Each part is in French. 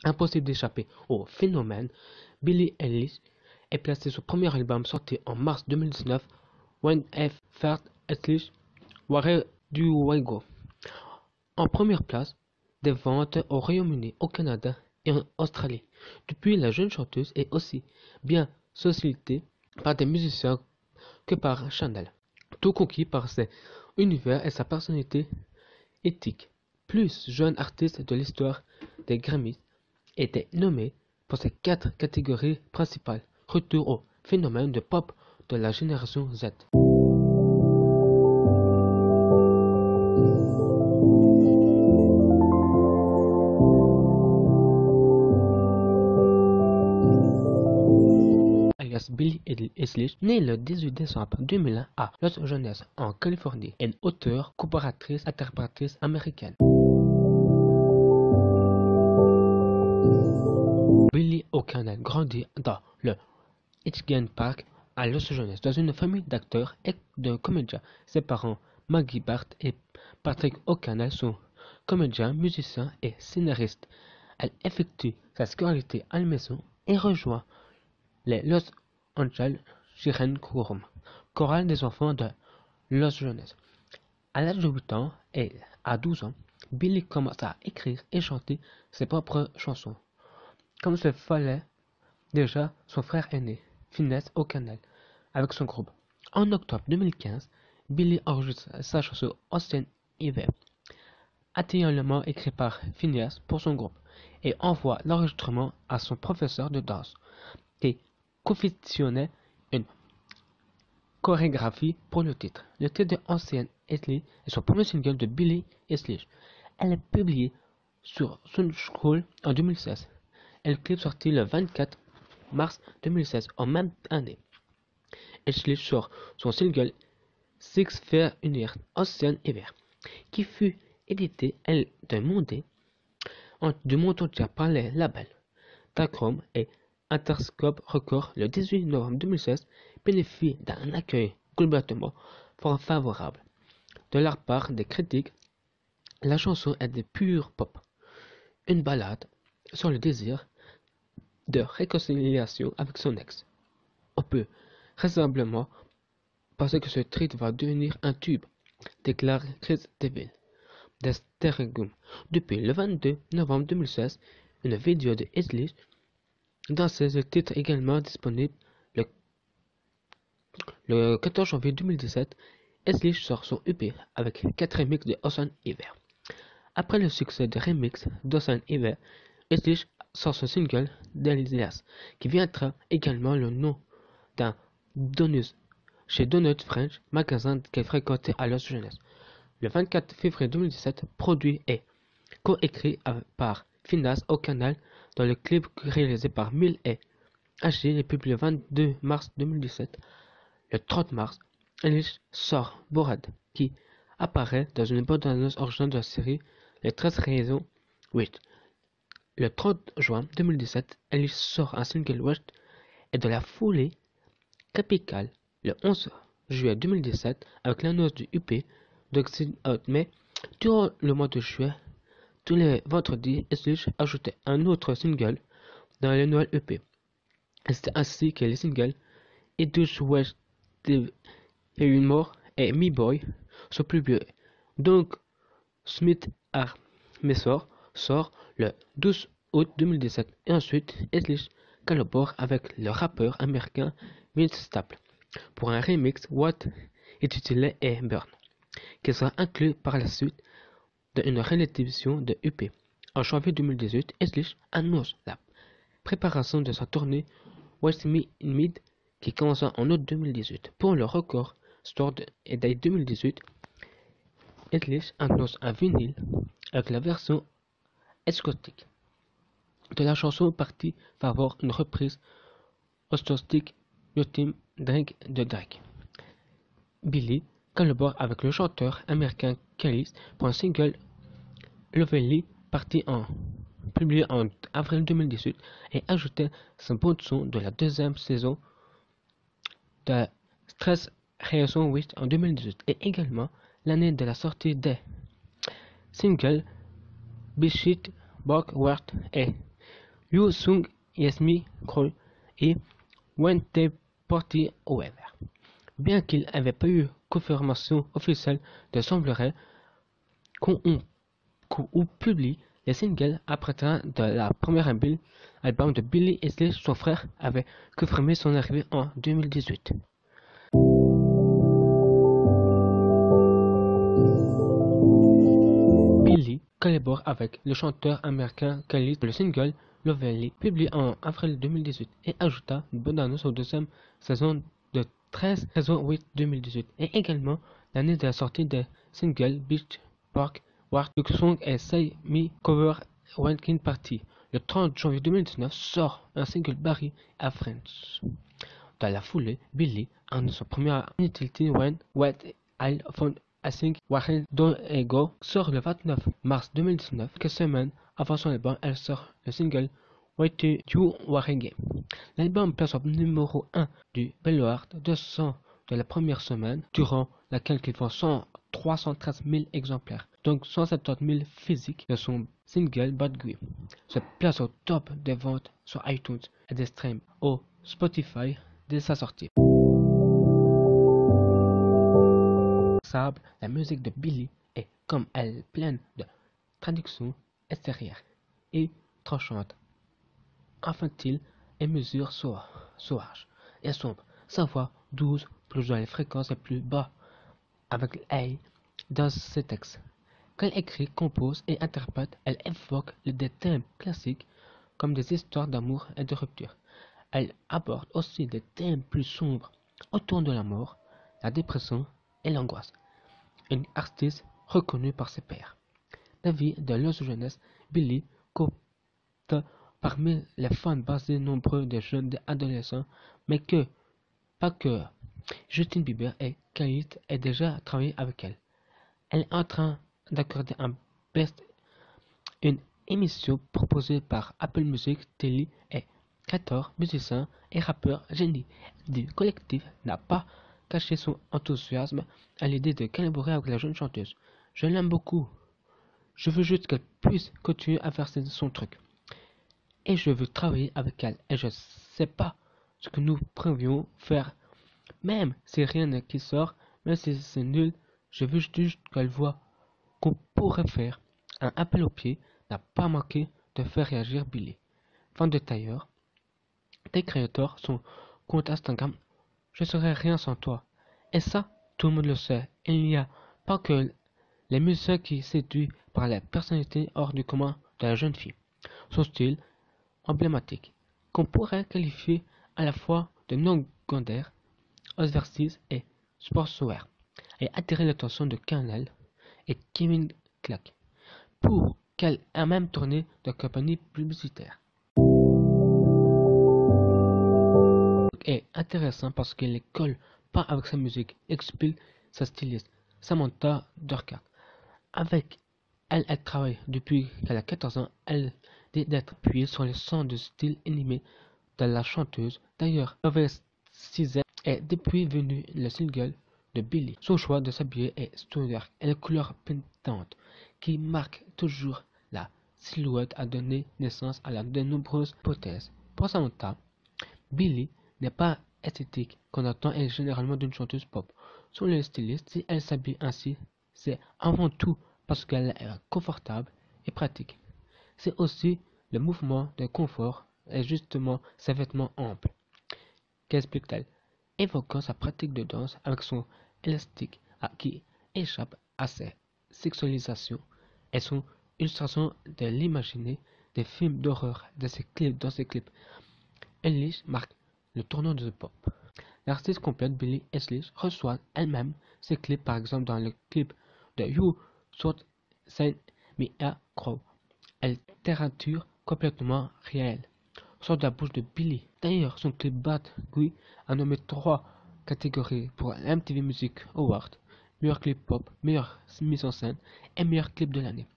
Impossible d'échapper au phénomène, Billie Eilish est placé sur premier album sorti en mars 2019, When I've Felt Eilish, Where Do I Go? En première place des ventes au Royaume-Uni, au Canada et en Australie. Depuis, la jeune chanteuse est aussi bien sollicitée par des musiciens que par Chanel, tout conquis par ses univers et sa personnalité éthique. Plus jeune artiste de l'histoire des Grammys, était nommé pour ces 4 catégories principales. Retour au phénomène de pop de la génération Z. Alias Billie Eilish, née le 18 décembre 2001 à Los Angeles, en Californie, est une auteure, compositrice, interprétatrice américaine. Billie O'Connell grandit dans le Highland Park à Los Angeles dans une famille d'acteurs et de comédiens. Ses parents, Maggie Bart et Patrick O'Connell, sont comédiens, musiciens et scénaristes. Elle effectue sa scolarité à la maison et rejoint les Los Angeles Children's Choir, chorale des enfants de Los Angeles. À l'âge de 8 ans et à 12 ans, Billie commence à écrire et chanter ses propres chansons, comme ce fallait déjà son frère aîné, Finneas O'Connell, avec son groupe. En octobre 2015, Billie enregistre sa chanson Ocean Hiver, intégralement écrit par Finneas pour son groupe, et envoie l'enregistrement à son professeur de danse, qui confectionnait une chorégraphie pour le titre. Le titre de Ocean Hiver est son premier single de Billie Eilish. Elle est publiée sur Sun School en 2016. Et le clip sorti le 24 mars 2016, en même année. Eilish sort son single Six Feet Under Ocean Hiver, qui fut édité du monde entier par les labels Tachrome et Interscope Records le 18 novembre 2016, bénéficie d'un accueil globalement favorable de la part des critiques. La chanson est de pure pop, une ballade sur le désir de réconciliation avec son ex. On peut raisonnablement penser que ce titre va devenir un tube, déclare Chris Deville d'Estergum. Depuis le 22 novembre 2016, une vidéo de Eilish danse le titre également disponible. Le 14 janvier 2017, Eilish sort son EP avec 4 remixes de Ocean Hiver. Après le succès des remixes d'Ocean Hiver, Eilish sort son single Delirious, qui viendra également le nom d'un donut chez Donut French, magasin qu'elle fréquentait à Los Angeles. Le 24 février 2017, produit et coécrit par Finneas O'Connell dans le clip réalisé par Mill et H.G. et publié le 22 mars 2017. Le 30 mars, Eilish sort Bored, qui apparaît dans une bande-annonce originale de la série Les 13 raisons 8. Le 30 juin 2017, Eilish sort un single West et de la foulée capitale le 11 juillet 2017 avec l'annonce du EP d'Oxide Out. Mais durant le mois de juillet, tous les vendredis, Eilish ajoutait un autre single dans le nouvel EP. C'est ainsi que les singles It Does West et Une Mort et Me Boy sont publiés. Donc, Smith Armesor sort le 12 août 2017 et ensuite Eilish collabore avec le rappeur américain Vince Staples pour un remix What intitulé et Burn, qui sera inclus par la suite d'une réédition de EP. En janvier 2018, Eilish annonce la préparation de sa tournée West Mid qui commencera en août 2018. Pour le record store et date 2018, Eilish annonce un vinyle avec la version acoustique de la chanson partie va avoir une reprise acoustique Ultimate Drink de Drake. Billie collabore avec le chanteur américain Kelis pour un single Lovely publié en avril 2018 et ajouté sa bande son de la deuxième saison de 13 raisons 8 en 2018 et également l'année de la sortie des singles Bishit, Backward et You Sung Yes Me Crawl et When They Party Over. Bien qu'il n'avait pas eu confirmation officielle de semblerait qu'on publie les singles appartenant de la première album de Billie Eilish. Son frère avait confirmé son arrivée en 2018. Billie collabore avec le chanteur américain Khalid. Le single Lovely, publié en avril 2018, et ajouta une bande-annonce aux deuxième saison de 13 saison 8 2018, et également l'année de la sortie des singles Beach Park, War to Song et Say Me Cover Wanking Party. Le 30 janvier 2019 sort un single Barry à Friends. Dans la foulée, Billie annonce son premier Utility When What I Found I Think Warren Don't Ego sort le 29 mars 2019. Quelques semaines avant son album, elle sort le single Why to You Warren Game. L'album place au numéro 1 du Billboard 200 de la première semaine, durant laquelle il vend 313 000 exemplaires, donc 170 000 physiques de son single Bad Guy. Se place au top des ventes sur iTunes et des streams au Spotify dès sa sortie. La musique de Billie est, comme elle, pleine de traductions extérieures et tranchantes, infantiles et mesures sauvages et sombres. Sa voix douce, plus dans les fréquences et plus bas, avec l'A dans ses textes. Quand elle écrit, compose et interprète, elle évoque des thèmes classiques comme des histoires d'amour et de rupture. Elle aborde aussi des thèmes plus sombres autour de la mort, la dépression et l'angoisse. Une artiste reconnue par ses pairs. La vie de Los Angeles, Billie compte parmi les fans basés nombreux des jeunes et adolescents, mais pas que. Justin Bieber et Khalid ont déjà travaillé avec elle. Elle est en train d'accorder une émission proposée par Apple Music Télé et créateur, musicien et rappeur génie du collectif n'a pas caché son enthousiasme à l'idée de collaborer avec la jeune chanteuse. Je l'aime beaucoup. Je veux juste qu'elle puisse continuer à faire son truc. Et je veux travailler avec elle. Et je sais pas ce que nous pourrions faire. Même si rien qui sort, même si c'est nul, je veux juste qu'elle voit qu'on pourrait faire. Un appel au pied n'a pas manqué de faire réagir Billie. Fan de tailleur, tes créateurs, son compte Instagram, je serais rien sans toi. Et ça, tout le monde le sait. Il n'y a pas que les musiciens qui séduisent par la personnalité hors du commun de la jeune fille. Son style emblématique, qu'on pourrait qualifier à la fois de non-gondaire, Osversis et sportswear, et attirer l'attention de Kernel et Kevin Clark, pour qu'elle ait même tourné de campagne publicitaire. Est intéressant parce qu'il ne colle pas avec sa musique, explique sa styliste Samantha Durkart. Avec elle, elle travaille depuis qu'elle a 14 ans. Elle dit d'être appuyée sur les sons de style animé de la chanteuse. D'ailleurs, Mauvaise Season est depuis venu le single de Billie. Son choix de s'habiller est standard et les couleurs pétantes qui marquent toujours la silhouette a donné naissance à de nombreuses hypothèses. Pour Samantha, Billie n'est pas esthétique qu'on attend et généralement d'une chanteuse pop. Sur les stylistes, si elle s'habille ainsi, c'est avant tout parce qu'elle est confortable et pratique. C'est aussi le mouvement de confort et justement ses vêtements amples. Qu'explique-t-elle? Évoquant sa pratique de danse avec son élastique qui échappe à sa sexualisation et son illustration de l'imaginer des films d'horreur dans ses clips. Eilish marque le tournant de pop. L'artiste complète Billie Eilish reçoit elle-même ses clips, par exemple dans le clip de You Sort Say Me A Crow. Elle littérature complètement réelle sort de la bouche de Billie. D'ailleurs, son clip Bad Guy a nommé 3 catégories pour MTV Music Award: meilleur clip pop, meilleure mise en scène et meilleur clip de l'année.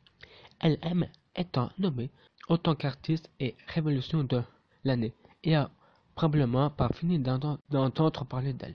Elle aime étant nommée autant qu'artiste et révolution de l'année et a probablement pas fini d'entendre parler d'elle.